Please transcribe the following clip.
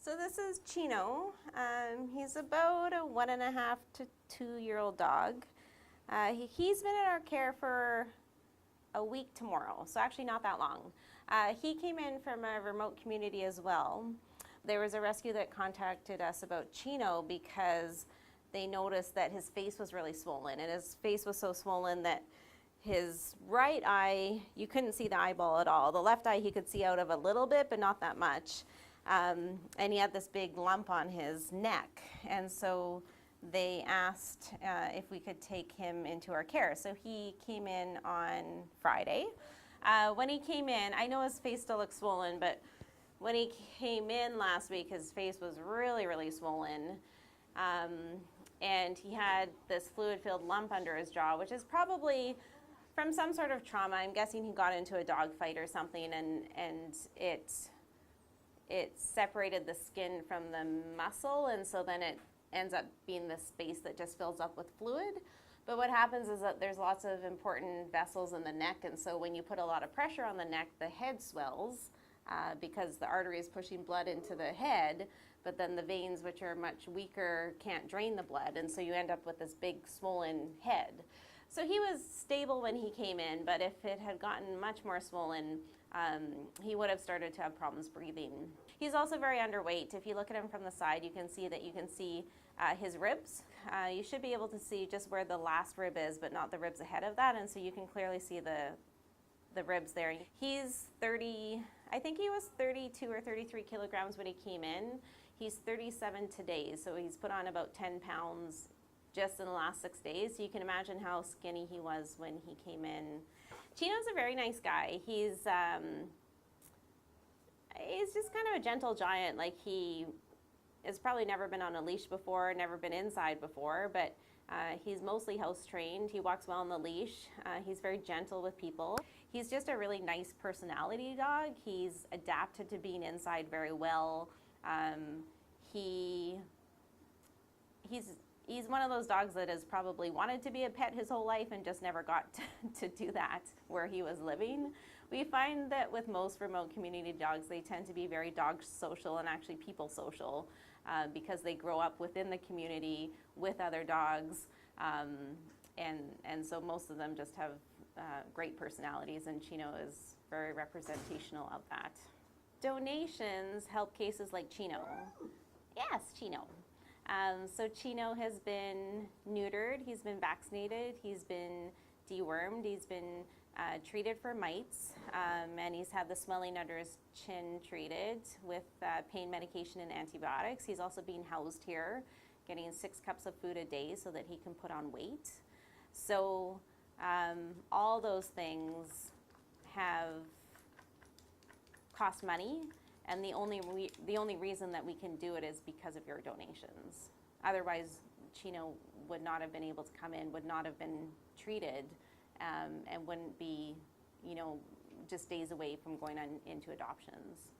So this is Chino. He's about a 1.5 to 2-year-old dog. He's been in our care for a week tomorrow, so actually not that long. He came in from a remote community as well. There was a rescue that contacted us about Chino because they noticed that his face was really swollen, and his face was so swollen that his right eye, you couldn't see the eyeball at all. The left eye he could see out of a little bit, but not that much. And he had this big lump on his neck. And so they asked if we could take him into our care. So he came in on Friday. When he came in, I know his face still looks swollen, but when he came in last week, his face was really, really swollen. And he had this fluid-filled lump under his jaw, which is probably from some sort of trauma. I'm guessing he got into a dog fight or something, and it separated the skin from the muscle, and so then it ends up being this space that just fills up with fluid. But what happens is that there's lots of important vessels in the neck, and so when you put a lot of pressure on the neck, the head swells because the artery is pushing blood into the head, but then the veins, which are much weaker, can't drain the blood, and so you end up with this big swollen head. So he was stable when he came in, but if it had gotten much more swollen, he would have started to have problems breathing. He's also very underweight. If you look at him from the side, you can see his ribs. You should be able to see just where the last rib is, but not the ribs ahead of that, and so you can clearly see the ribs there. He's 30, I think he was 32 or 33 kilograms when he came in. He's 37 today, so he's put on about 10 pounds just in the last 6 days. So you can imagine how skinny he was when he came in. Chino's a very nice guy. He's just kind of a gentle giant. Like, he has probably never been on a leash before, never been inside before, but he's mostly house trained. He walks well on the leash. He's very gentle with people. He's just a really nice personality dog. He's adapted to being inside very well. He's one of those dogs that has probably wanted to be a pet his whole life and just never got to do that where he was living. We find that with most remote community dogs, they tend to be very dog social and actually people social because they grow up within the community with other dogs. And so most of them just have great personalities, and Chino is very representational of that. Donations help cases like Chino. Yes, Chino. So Chino has been neutered, he's been vaccinated, he's been dewormed, he's been treated for mites, and he's had the swelling under his chin treated with pain medication and antibiotics. He's also being housed here, getting 6 cups of food a day so that he can put on weight. So all those things have cost money, and the only reason that we can do it is because of your donations. Otherwise, Chino would not have been able to come in, would not have been treated, and wouldn't be, just days away from going on into adoptions.